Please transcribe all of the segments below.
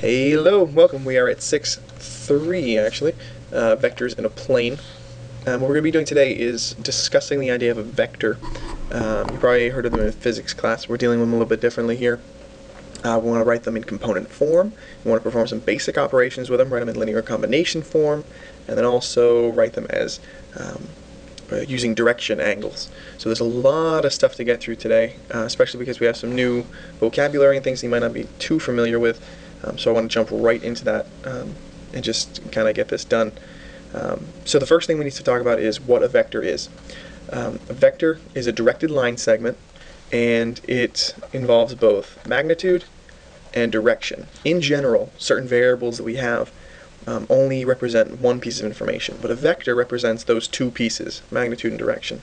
Hello, welcome. We are at 6.3 actually, vectors in a plane. What we're going to be doing today is discussing the idea of a vector. You probably heard of them in physics class. We're dealing with them a little bit differently here. We want to write them in component form. We want to perform some basic operations with them, write them in linear combination form, and then also write them as using direction angles. So there's a lot of stuff to get through today, especially because we have some new vocabulary and things you might not be too familiar with. So I want to jump right into that and just kind of get this done. So the first thing we need to talk about is what a vector is. A vector is a directed line segment, and it involves both magnitude and direction. In general, certain variables that we have only represent one piece of information, but a vector represents those two pieces, magnitude and direction.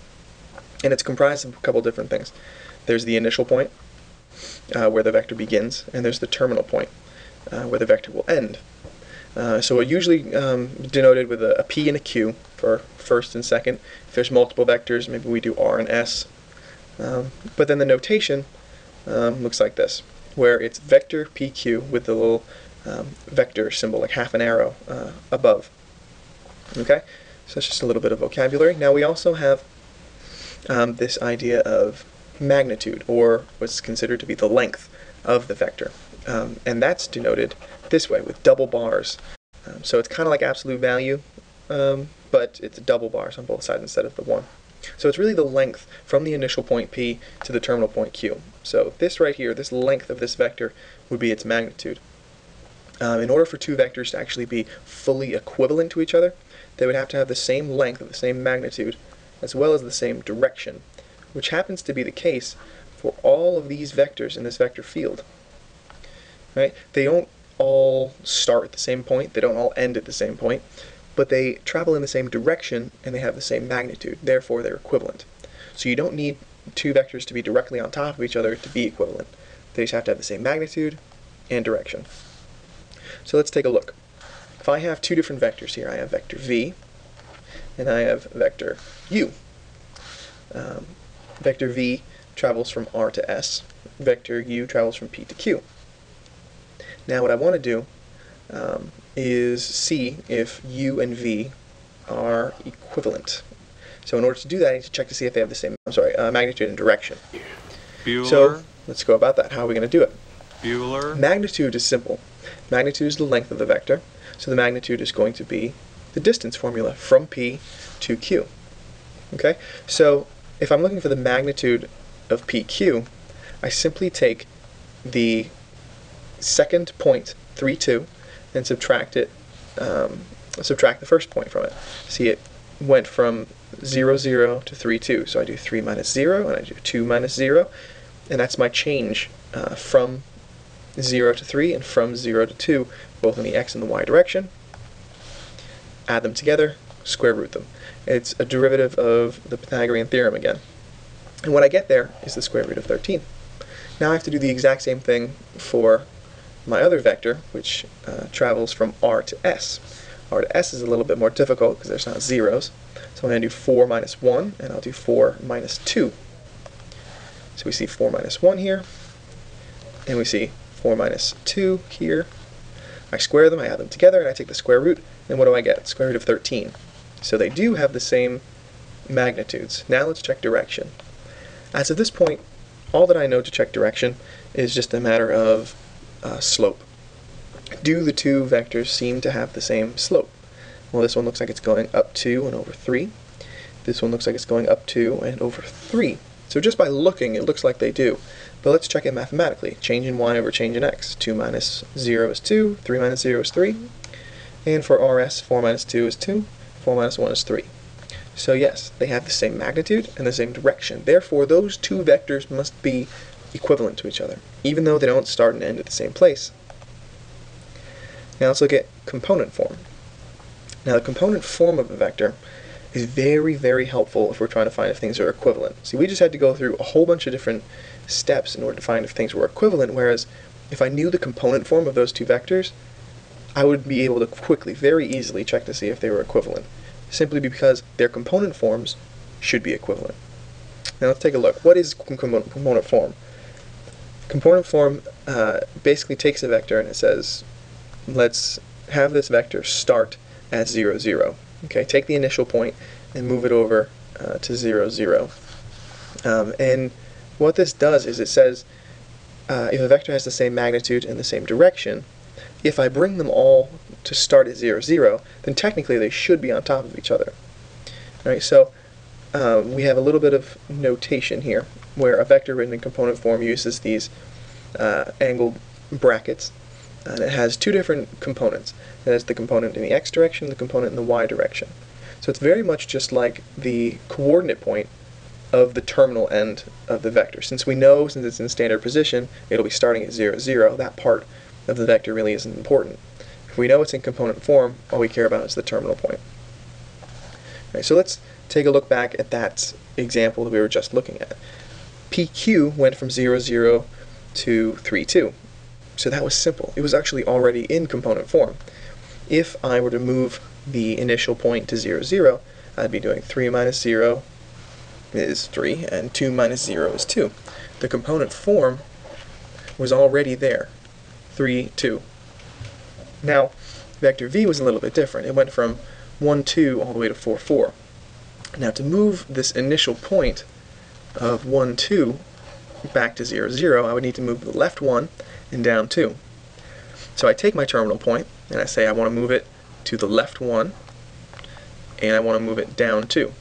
And it's comprised of a couple different things. There's the initial point, where the vector begins, and there's the terminal point, where the vector will end. So it's usually denoted with a P and a Q for first and second. If there's multiple vectors, maybe we do R and S. But then the notation looks like this, where it's vector PQ with the little vector symbol, like half an arrow above. Okay, so that's just a little bit of vocabulary. Now we also have this idea of magnitude, or what's considered to be the length of the vector. And that's denoted this way with double bars. So it's kind of like absolute value, but it's double bars on both sides instead of the one. So it's really the length from the initial point P to the terminal point Q. So this right here, this length of this vector would be its magnitude. In order for two vectors to actually be fully equivalent to each other, they would have to have the same length, the same magnitude, as well as the same direction, which happens to be the case for all of these vectors in this vector field. Right? They don't all start at the same point, they don't all end at the same point, but they travel in the same direction and they have the same magnitude, therefore they're equivalent. So you don't need two vectors to be directly on top of each other to be equivalent. They just have to have the same magnitude and direction. So let's take a look. If I have two different vectors here, I have vector V and I have vector U. Vector V travels from R to S, vector U travels from P to Q. Now what I want to do is see if U and V are equivalent. So in order to do that, I need to check to see if they have the same magnitude and direction. Bueller. So let's go about that. How are we going to do it? Bueller. Magnitude is simple. Magnitude is the length of the vector, so the magnitude is going to be the distance formula from P to Q. Okay? So if I'm looking for the magnitude of PQ, I simply take the second point, 3, 2, and subtract it, subtract the first point from it. See, it went from 0, 0 to 3, 2. So I do 3 minus 0, and I do 2 minus 0, and that's my change from 0 to 3 and from 0 to 2, both in the x and the y direction. Add them together, square root them. It's a derivative of the Pythagorean theorem again. And what I get there is the square root of 13. Now I have to do the exact same thing for my other vector, which travels from R to S. R to S is a little bit more difficult because there's not zeros. So I'm going to do 4 minus 1, and I'll do 4 minus 2. So we see 4 minus 1 here, and we see 4 minus 2 here. I square them, I add them together, and I take the square root, and what do I get? Square root of 13. So they do have the same magnitudes. Now let's check direction. As of this point, all that I know to check direction is just a matter of slope. Do the two vectors seem to have the same slope? Well, this one looks like it's going up 2 and over 3. This one looks like it's going up 2 and over 3. So just by looking, it looks like they do. But let's check it mathematically. Change in y over change in x. 2 minus 0 is 2, 3 minus 0 is 3. And for RS, 4 minus 2 is 2, 4 minus 1 is 3. So yes, they have the same magnitude and the same direction. Therefore, those two vectors must be equivalent to each other, even though they don't start and end at the same place. Now let's look at component form. Now the component form of a vector is very, very helpful if we're trying to find if things are equivalent. See, we just had to go through a whole bunch of different steps in order to find if things were equivalent, whereas if I knew the component form of those two vectors, I would be able to quickly, very easily check to see if they were equivalent, simply because their component forms should be equivalent. Now let's take a look. What is component form? Component form basically takes a vector and it says let's have this vector start at 0, 0. Okay, take the initial point and move it over to 0, 0. And what this does is it says if a vector has the same magnitude and the same direction, if I bring them all to start at 0, 0, then technically they should be on top of each other. All right, so we have a little bit of notation here where a vector written in component form uses these angled brackets, and it has two different components. It has the component in the x direction and the component in the y direction. So it's very much just like the coordinate point of the terminal end of the vector. Since we know, since it's in standard position, it'll be starting at 0, 0, that part of the vector really isn't important. If we know it's in component form, all we care about is the terminal point. All right, so let's take a look back at that example that we were just looking at. PQ went from 0, 0 to 3, 2. So that was simple. It was actually already in component form. If I were to move the initial point to 0, 0, I'd be doing 3 minus 0 is 3, and 2 minus 0 is 2. The component form was already there, 3, 2. Now, vector v was a little bit different. It went from 1, 2 all the way to 4, 4. Now, to move this initial point of 1, 2 back to 0, 0, I would need to move the left 1 and down 2. So I take my terminal point, and I say I want to move it to the left 1, and I want to move it down 2.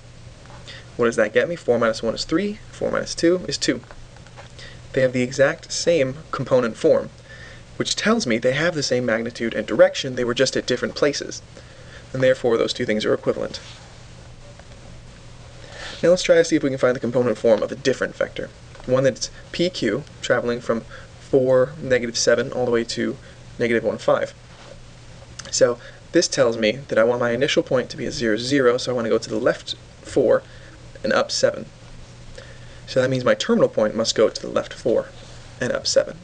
What does that get me? 4 minus 1 is 3, 4 minus 2 is 2. They have the exact same component form, which tells me they have the same magnitude and direction, they were just at different places. And therefore those two things are equivalent. Now let's try to see if we can find the component form of a different vector. One that's PQ, traveling from 4, negative 7, all the way to negative 1, 5. So this tells me that I want my initial point to be at 0, 0, so I want to go to the left 4 and up 7. So that means my terminal point must go to the left 4 and up 7.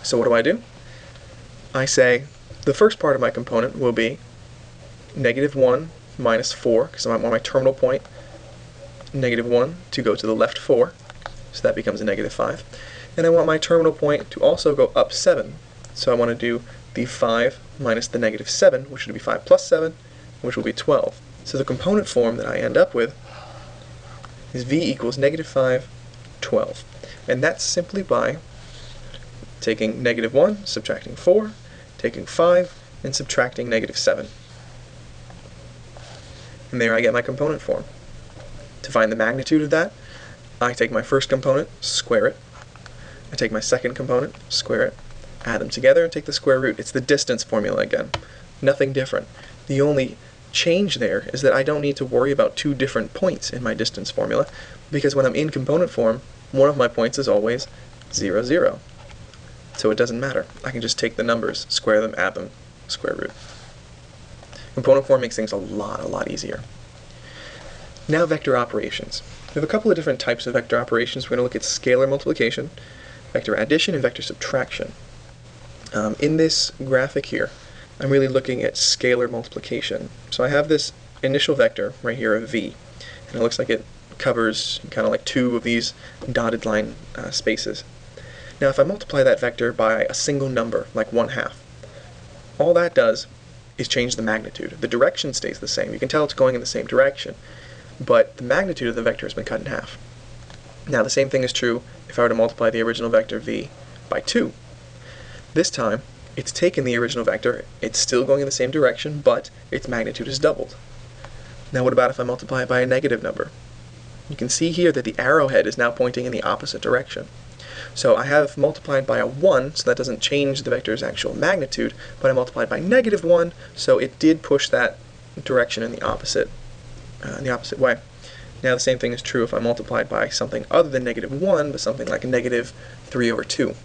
So what do? I say the first part of my component will be negative 1 minus 4, because I want my terminal point, negative 1, to go to the left 4, so that becomes a negative 5. And I want my terminal point to also go up 7, so I want to do the 5 minus the negative 7, which would be 5 plus 7, which will be 12. So the component form that I end up with is v equals negative 5, 12. And that's simply by taking negative 1, subtracting 4, taking 5, and subtracting negative 7. And there I get my component form. To find the magnitude of that, I take my first component, square it. I take my second component, square it, add them together, and take the square root. It's the distance formula again. Nothing different. The only change there is that I don't need to worry about two different points in my distance formula, because when I'm in component form, one of my points is always 0, 0. So it doesn't matter. I can just take the numbers, square them, add them, square root. Component form makes things a lot easier. Now vector operations. We have a couple of different types of vector operations. We're going to look at scalar multiplication, vector addition, and vector subtraction. In this graphic here, I'm really looking at scalar multiplication. So I have this initial vector right here of v, and it looks like it covers kind of like two of these dotted line spaces. Now if I multiply that vector by a single number, like 1/2, all that does is change the magnitude. The direction stays the same. You can tell it's going in the same direction, but the magnitude of the vector has been cut in half. Now the same thing is true if I were to multiply the original vector v by 2. This time, it's taken the original vector, it's still going in the same direction, but its magnitude is doubled. Now what about if I multiply it by a negative number? You can see here that the arrowhead is now pointing in the opposite direction. So I have multiplied by a 1, so that doesn't change the vector's actual magnitude, but I multiplied by negative 1, so it did push that direction in the opposite way. Now the same thing is true if I multiplied by something other than negative 1, but something like a negative 3 over 2.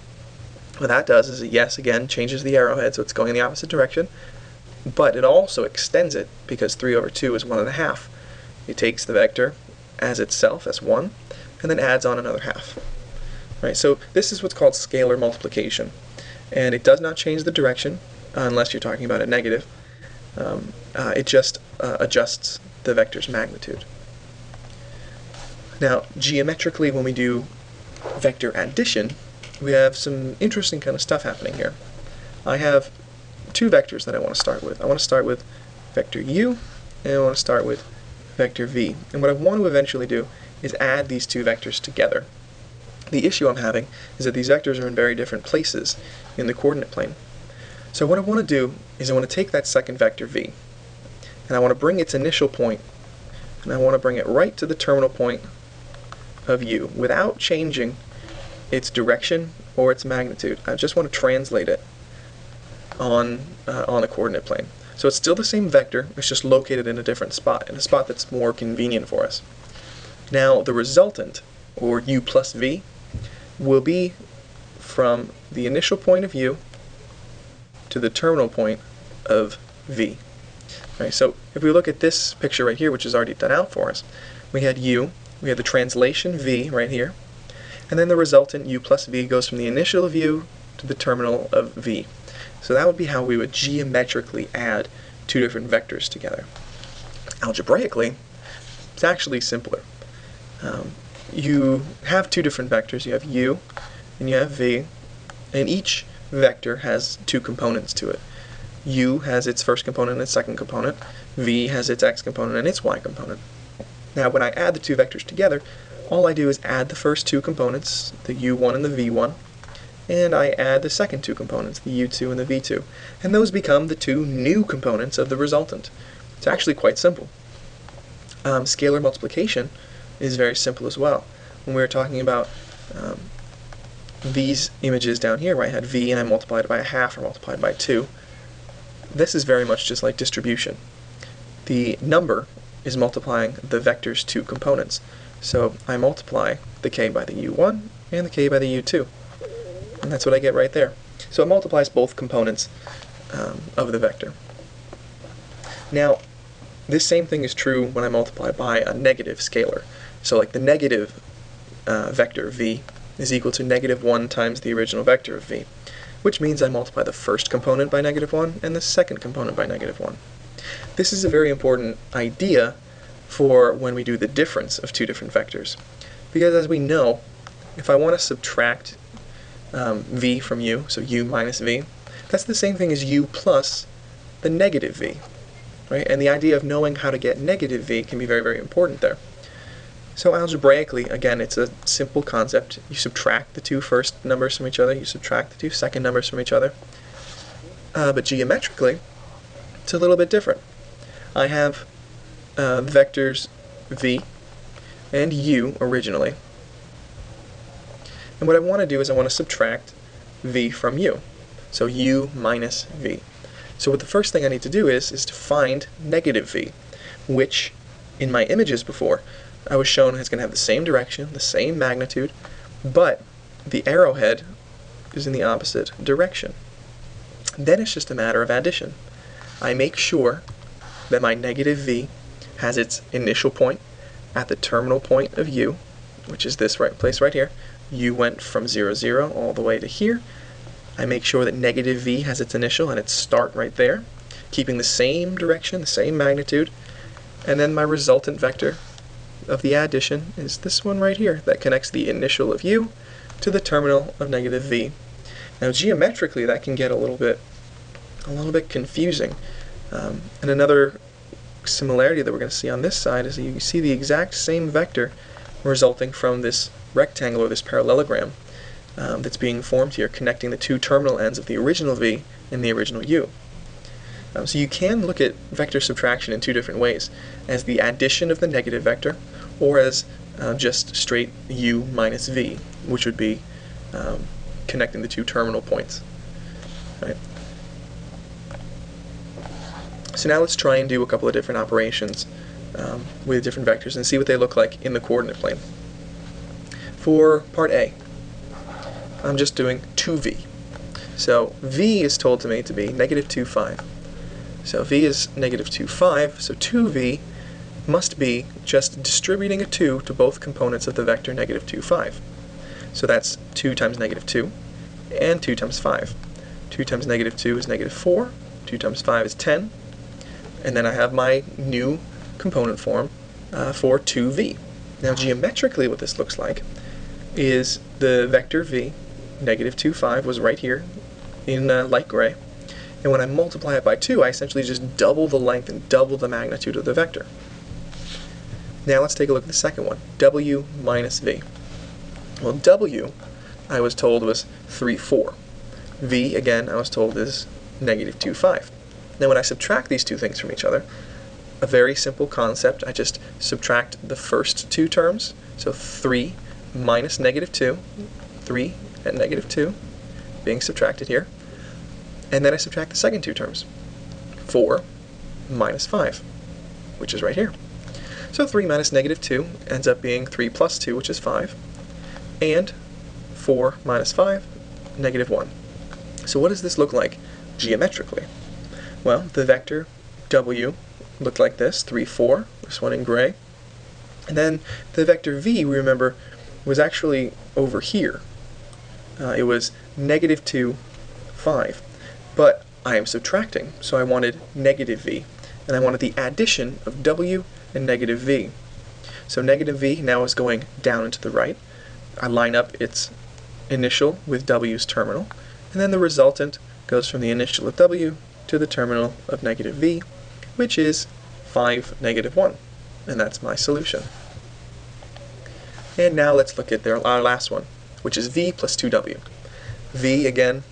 What that does is, yes, again, changes the arrowhead, so it's going in the opposite direction, but it also extends it, because 3 over 2 is 1/2. It takes the vector as itself, as 1, and then adds on another half. Right, so this is what's called scalar multiplication, and it does not change the direction, unless you're talking about a negative. It just adjusts the vector's magnitude. Now, geometrically, when we do vector addition, we have some interesting kind of stuff happening here. I have two vectors that I want to start with. I want to start with vector u, and I want to start with vector v. And what I want to eventually do is add these two vectors together. The issue I'm having is that these vectors are in very different places in the coordinate plane. So what I want to do is I want to take that second vector v, and I want to bring its initial point, and I want to bring it right to the terminal point of u without changing its direction or its magnitude. I just want to translate it on the coordinate plane. So it's still the same vector, it's just located in a different spot, in a spot that's more convenient for us. Now the resultant, or u plus v, will be from the initial point of u to the terminal point of v. Right, so if we look at this picture right here, which is already done out for us, we had u, we had the translation v right here, and then the resultant u plus v goes from the initial of u to the terminal of v. So that would be how we would geometrically add two different vectors together. Algebraically, it's actually simpler. You have two different vectors. You have u and you have v, and each vector has two components to it. U has its first component and its second component. V has its x component and its y component. Now when I add the two vectors together, all I do is add the first two components, the u1 and the v1, and I add the second two components, the u2 and the v2. And those become the two new components of the resultant. It's actually quite simple. Scalar multiplication is very simple as well. When we were talking about these images down here, where I had v and I multiplied it by a half or multiplied by 2, this is very much just like distribution. The number is multiplying the vector's two components. So I multiply the k by the u1 and the k by the u2. And that's what I get right there. So it multiplies both components of the vector. Now, this same thing is true when I multiply by a negative scalar. So like the negative vector v is equal to -1 times the original vector of v, which means I multiply the first component by -1 and the second component by -1. This is a very important idea for when we do the difference of two different vectors. Because as we know, if I want to subtract v from u, so u minus v, that's the same thing as u plus the negative v. Right? And the idea of knowing how to get negative v can be very, very important there. So algebraically, again, it's a simple concept. You subtract the two first numbers from each other, you subtract the two second numbers from each other. But geometrically, it's a little bit different. I have vectors v and u originally. And what I want to do is I want to subtract v from u. So u minus v. So what the first thing I need to do is to find negative v, which in my images before, I was shown is going to have the same direction, the same magnitude, but the arrowhead is in the opposite direction. Then it's just a matter of addition. I make sure that my negative v has its initial point at the terminal point of u, which is this place right here. U went from 0, 0 all the way to here. I make sure that negative v has its initial and its start right there, keeping the same direction, the same magnitude, and then my resultant vector of the addition is this one right here that connects the initial of u to the terminal of negative v. Now geometrically that can get a little bit confusing. And another similarity that we're going to see on this side is that you see the exact same vector resulting from this rectangle or this parallelogram that's being formed here, connecting the two terminal ends of the original v and the original u. So you can look at vector subtraction in two different ways, as the addition of the negative vector, or as just straight u minus v, which would be connecting the two terminal points. Right? So now let's try and do a couple of different operations with different vectors and see what they look like in the coordinate plane. For part A, I'm just doing 2v. So v is told to me to be -2, 5. So v is -2, 5, so 2v must be just distributing a 2 to both components of the vector -2, 5. So that's 2 times -2 and 2 times 5. 2 times -2 is -4, 2 times 5 is 10, and then I have my new component form for 2v. Now geometrically what this looks like is the vector v, -2, 5, was right here in light gray, And when I multiply it by 2, I essentially just double the length and double the magnitude of the vector. Now let's take a look at the second one, w minus v. Well, w, I was told, was 3, 4. V, again, I was told is negative 2, 5. Now when I subtract these two things from each other, a very simple concept, I just subtract the first two terms, so 3 minus negative 2, 3 and negative 2 being subtracted here, and then I subtract the second two terms, 4 minus 5, which is right here. So 3 minus negative 2 ends up being 3 plus 2, which is 5, and 4 minus 5, negative 1. So what does this look like geometrically? Well, the vector w looked like this, 3, 4, this one in gray. And then the vector v, we remember, was actually over here. It was negative 2, 5. But I am subtracting, so I wanted negative v. And I wanted the addition of w and negative v. So negative v now is going down and to the right. I line up its initial with w's terminal, and then the resultant goes from the initial of w to the terminal of negative v, which is 5, negative 1. And that's my solution. And now let's look at our last one, which is v plus 2w. v, again,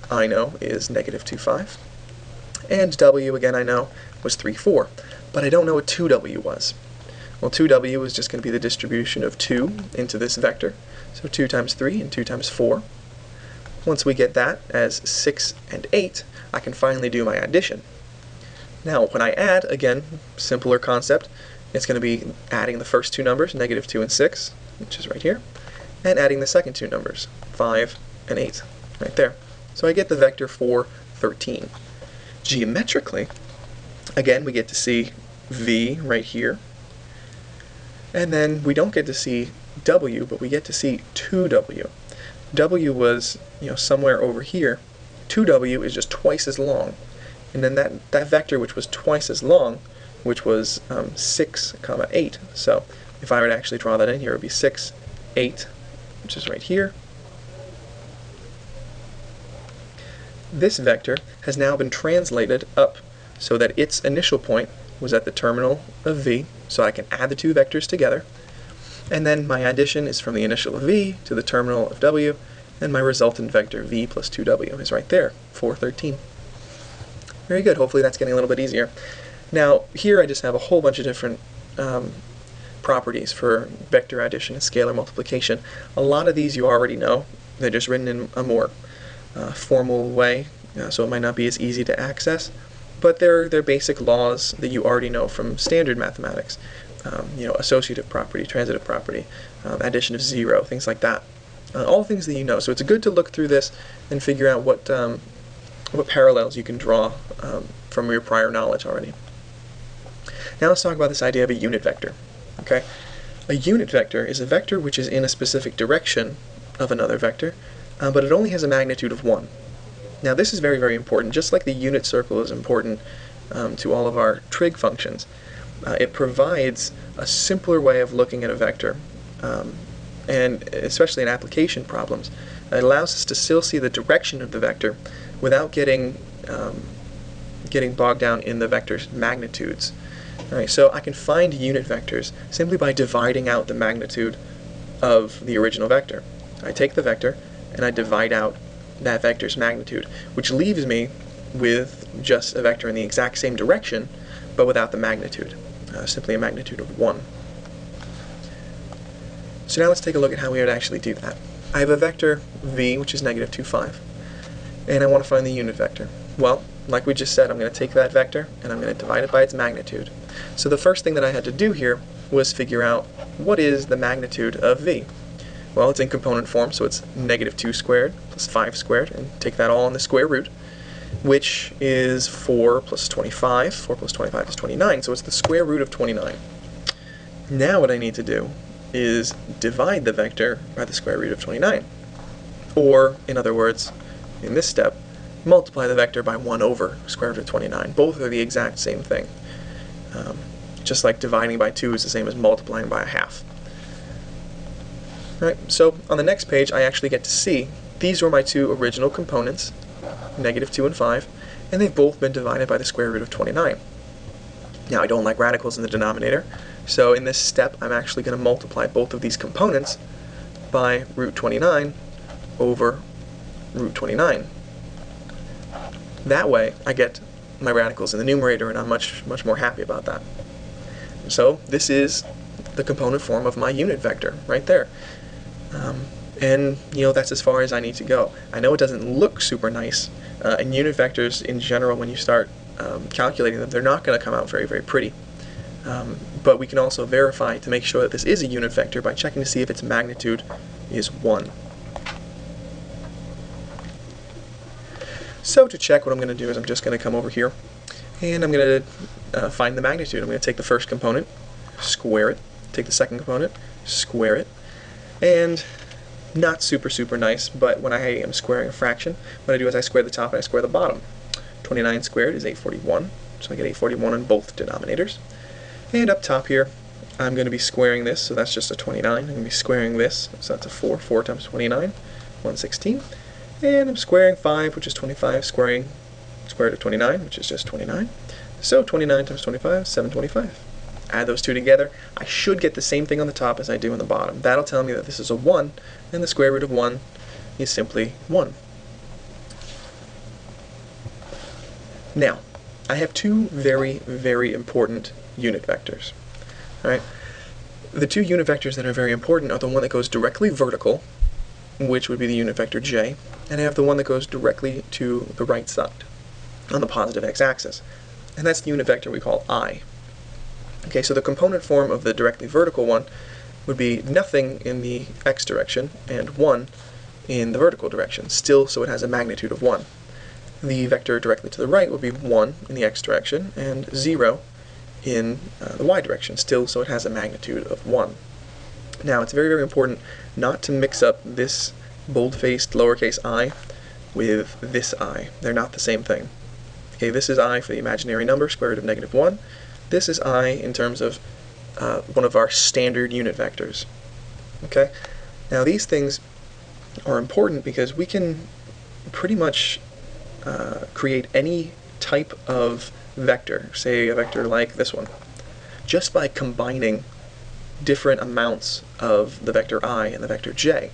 I know is negative 2, 5. And w, again, I know was 3, 4. But I don't know what 2w was. Well, 2w is just going to be the distribution of 2 into this vector. So 2 times 3 and 2 times 4. Once we get that as 6 and 8, I can finally do my addition. Now, when I add, again, simpler concept, it's going to be adding the first two numbers, negative 2 and 6, which is right here, and adding the second two numbers, 5 and 8, right there. So I get the vector 4, 13. Geometrically, again, we get to see v right here, and then we don't get to see w, but we get to see 2w. w was, somewhere over here. 2w is just twice as long. And then that vector, which was twice as long, which was 6, 8. So if I were to actually draw that in here, it would be 6, 8, which is right here. This vector has now been translated up so that its initial point was at the terminal of v, so I can add the two vectors together. And then my addition is from the initial of v to the terminal of w, and my resultant vector v plus 2w is right there, 4, 13. Very good. Hopefully that's getting a little bit easier. Now, here I just have a whole bunch of different properties for vector addition and scalar multiplication. A lot of these you already know. They're just written in a more formal way, so it might not be as easy to access. But they're basic laws that you already know from standard mathematics. Associative property, transitive property, addition of 0, things like that. All things that you know. So it's good to look through this and figure out what parallels you can draw from your prior knowledge already. Now let's talk about this idea of a unit vector. Okay, a unit vector is a vector which is in a specific direction of another vector, but it only has a magnitude of 1. Now this is very, very important. Just like the unit circle is important to all of our trig functions, it provides a simpler way of looking at a vector, and especially in application problems. It allows us to still see the direction of the vector without getting bogged down in the vector's magnitudes. Alright, so I can find unit vectors simply by dividing out the magnitude of the original vector. I take the vector and I divide out that vector's magnitude, which leaves me with just a vector in the exact same direction, but without the magnitude, simply a magnitude of 1. So now let's take a look at how we would actually do that. I have a vector v, which is negative 2, 5, and I want to find the unit vector. Well, like we just said, I'm going to take that vector and I'm going to divide it by its magnitude. So the first thing that I had to do here was figure out what is the magnitude of v. Well, it's in component form, so it's negative 2 squared plus 5 squared, and take that all in the square root, which is 4 plus 25. 4 plus 25 is 29, so it's the square root of 29. Now what I need to do is divide the vector by the square root of 29. Or, in other words, in this step, multiply the vector by 1 over square root of 29. Both are the exact same thing. Just like dividing by 2 is the same as multiplying by a half. Right, so on the next page I actually get to see these were my two original components, negative 2 and 5, and they've both been divided by the square root of 29. Now, I don't like radicals in the denominator, so in this step, I'm actually going to multiply both of these components by root 29 over root 29. That way, I get my radicals in the numerator, and I'm much more happy about that. So this is the component form of my unit vector right there. And that's as far as I need to go. I know it doesn't look super nice, and unit vectors in general, when you start calculating them, they're not going to come out very pretty. But we can also verify to make sure that this is a unit vector by checking to see if its magnitude is 1. So to check, what I'm going to do is I'm just going to come over here and I'm going to find the magnitude. I'm going to take the first component, square it, take the second component, square it, and not super nice, but when I am squaring a fraction, what I do is I square the top and I square the bottom. 29 squared is 841, so I get 841 on both denominators. And up top here, I'm going to be squaring this, so that's just a 29. I'm going to be squaring this, so that's a 4. 4 times 29, 116. And I'm squaring 5, which is 25, squaring square root of 29, which is just 29. So 29 times 25, 725. Add those two together, I should get the same thing on the top as I do on the bottom. That'll tell me that this is a 1, and the square root of 1 is simply 1. Now, I have two very important unit vectors. Alright? The two unit vectors that are very important are the one that goes directly vertical, which would be the unit vector j, and I have the one that goes directly to the right side on the positive x-axis, and that's the unit vector we call I. Okay, so the component form of the directly vertical one would be nothing in the x direction and 1 in the vertical direction, still so it has a magnitude of 1. The vector directly to the right would be 1 in the x direction and 0 in the y direction, still so it has a magnitude of 1. Now, it's very important not to mix up this bold-faced lowercase I with this I. They're not the same thing. Okay, this is I for the imaginary number, square root of -1. This is I in terms of one of our standard unit vectors. Okay? Now, these things are important because we can pretty much create any type of vector, say a vector like this one, just by combining different amounts of the vector I and the vector j.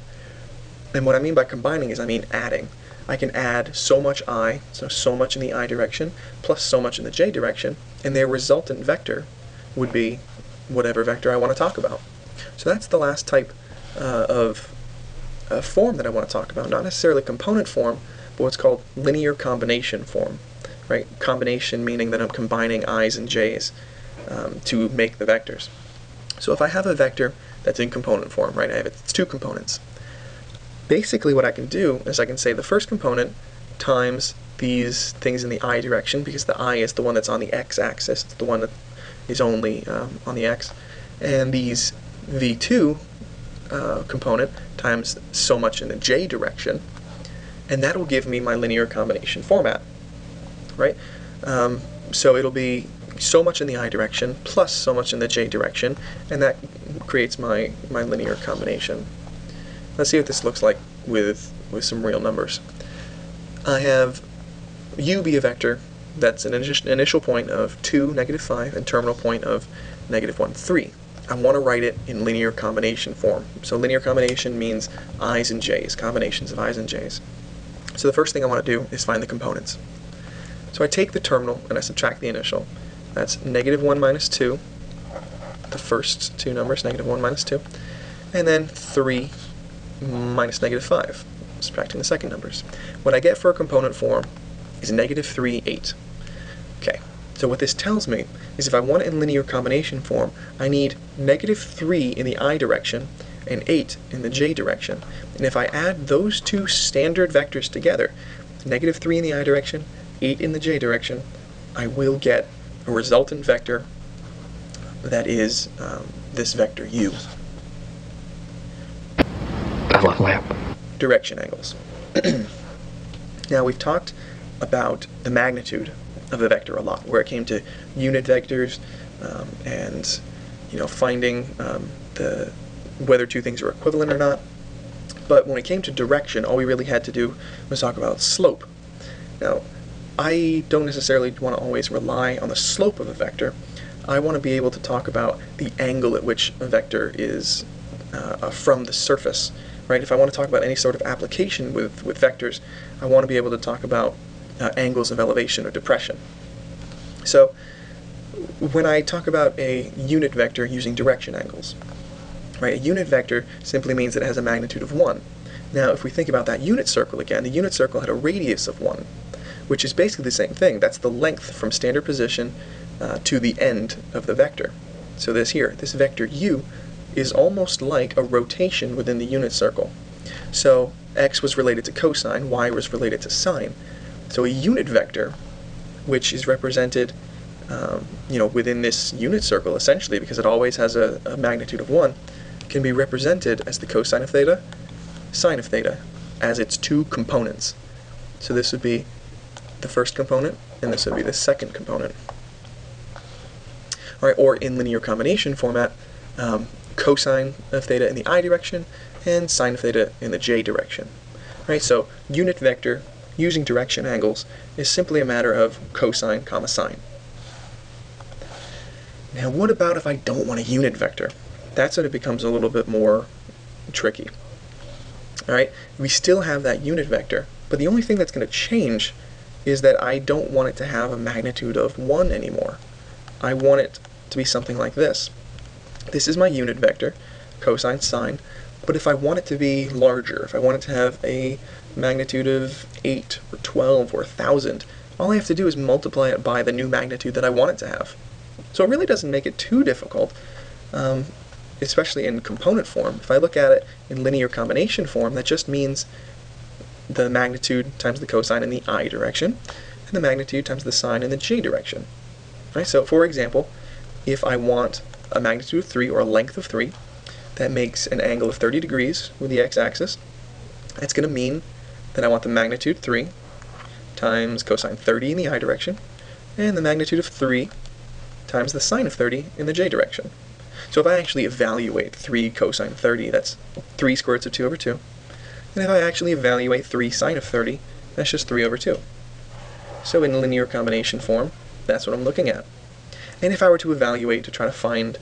And what I mean by combining is I mean adding. I can add so much I, so much in the I direction, plus so much in the j direction, and their resultant vector would be whatever vector I want to talk about. So that's the last type of form that I want to talk about. Not necessarily component form, but what's called linear combination form. Right? Combination meaning that I'm combining i's and j's to make the vectors. So if I have a vector that's in component form, right, I have it's two components. Basically what I can do is I can say the first component times these things in the I direction, because the I is the one that's on the x-axis, it's the one that is only on the x, and these v2 component times so much in the j direction, and that will give me my linear combination format, right? So it'll be so much in the I direction plus so much in the j direction, and that creates my linear combination. Let's see what this looks like with some real numbers. I have u be a vector that's an initial point of 2, -5, and terminal point of -1, 3. I want to write it in linear combination form. So linear combination means i's and j's, combinations of i's and j's. So the first thing I want to do is find the components. So I take the terminal and I subtract the initial. That's -1 minus 2, the first two numbers, -1 minus 2, and then 3 minus -5, subtracting the second numbers. What I get for a component form is -3, 8. Okay, so what this tells me is if I want it in linear combination form, I need -3 in the I direction and 8 in the j direction. And if I add those two standard vectors together, -3 in the I direction, 8 in the j direction, I will get a resultant vector that is this vector u. Direction angles. Now we've talked about the magnitude of the vector a lot, where it came to unit vectors and finding whether two things are equivalent or not. But when it came to direction, all we really had to do was talk about slope. Now, I don't necessarily want to always rely on the slope of a vector. I want to be able to talk about the angle at which a vector is from the surface, right? If I want to talk about any sort of application with vectors, I want to be able to talk about angles of elevation or depression. So when I talk about a unit vector using direction angles, right, a unit vector simply means that it has a magnitude of 1. Now, if we think about that unit circle again, the unit circle had a radius of 1, which is basically the same thing. That's the length from standard position to the end of the vector. So this vector u, is almost like a rotation within the unit circle. So x was related to cosine, y was related to sine. So a unit vector, which is represented within this unit circle essentially, because it always has a magnitude of 1, can be represented as the cosine of theta, sine of theta, as its two components. So this would be the first component, and this would be the second component. All right, or in linear combination format, cosine of theta in the I direction and sine of theta in the j direction. Right, so unit vector using direction angles is simply a matter of cosine comma sine. Now what about if I don't want a unit vector? That's when it becomes a little bit more tricky. All right, we still have that unit vector, but the only thing that's going to change is that I don't want it to have a magnitude of 1 anymore. I want it to be something like this. This is my unit vector, cosine, sine, but if I want it to be larger, if I want it to have a magnitude of 8 or 12 or 1,000, all I have to do is multiply it by the new magnitude that I want it to have. So it really doesn't make it too difficult, especially in component form. If I look at it in linear combination form, that just means the magnitude times the cosine in the I direction, and the magnitude times the sine in the j direction. Right? So for example, if I want a magnitude of 3 or a length of 3, that makes an angle of 30 degrees with the x-axis. That's going to mean that I want the magnitude 3 times cosine 30 in the I direction, and the magnitude of 3 times the sine of 30 in the j direction. So if I actually evaluate 3 cosine 30, that's 3 square roots of 2 over 2. And if I actually evaluate 3 sine of 30, that's just 3 over 2. So in linear combination form, that's what I'm looking at. And if I were to evaluate to try to find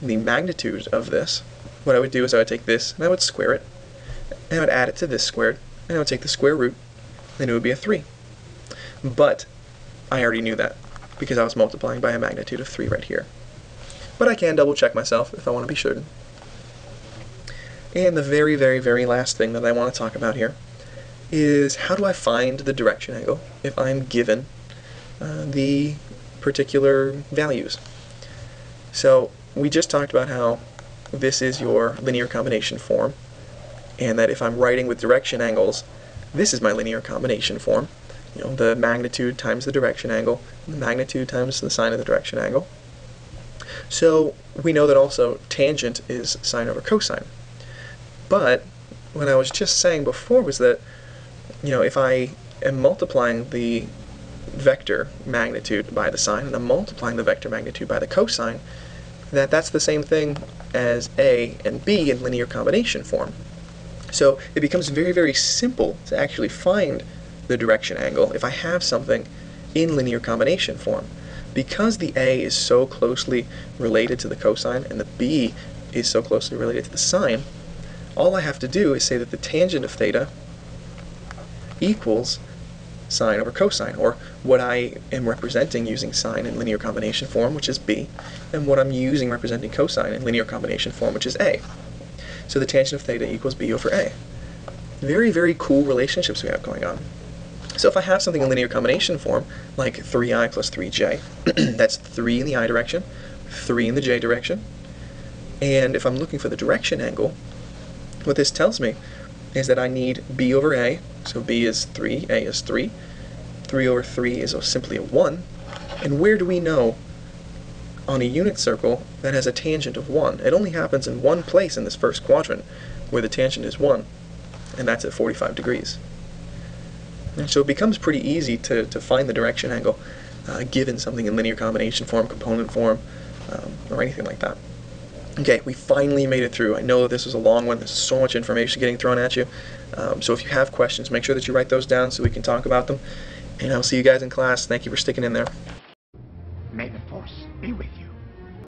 the magnitude of this, what I would do is I would take this and I would square it, and I would add it to this squared, and I would take the square root, and it would be a 3. But I already knew that, because I was multiplying by a magnitude of 3 right here. But I can double check myself if I want to be certain. And the very, very, very last thing that I want to talk about here is how do I find the direction angle if I'm given the particular values. So we just talked about how this is your linear combination form, and that if I'm writing with direction angles, this is my linear combination form. You know, the magnitude times the direction angle, the magnitude times the sine of the direction angle. So we know that also tangent is sine over cosine. But what I was just saying before was that, you know, if I am multiplying the vector magnitude by the sine, and I'm multiplying the vector magnitude by the cosine, that's the same thing as A and B in linear combination form. So it becomes very, very simple to actually find the direction angle if I have something in linear combination form. Because the A is so closely related to the cosine and the B is so closely related to the sine, all I have to do is say that the tangent of theta equals sine over cosine, or what I am representing using sine in linear combination form, which is B, and what I'm using representing cosine in linear combination form, which is A. So the tangent of theta equals B over A. Very, very cool relationships we have going on. So if I have something in linear combination form, like 3i plus 3j, that's 3 in the I direction, 3 in the j direction, and if I'm looking for the direction angle, what this tells me is that I need b over a, so b is 3, a is 3, 3 over 3 is simply a 1, and where do we know on a unit circle that has a tangent of 1? It only happens in one place in this first quadrant, where the tangent is 1, and that's at 45 degrees. And so it becomes pretty easy to find the direction angle given something in linear combination form, component form, or anything like that. Okay, we finally made it through. I know that this was a long one. There's so much information getting thrown at you. So if you have questions, make sure that you write those down so we can talk about them. and I'll see you guys in class. Thank you for sticking in there. May the force be with you.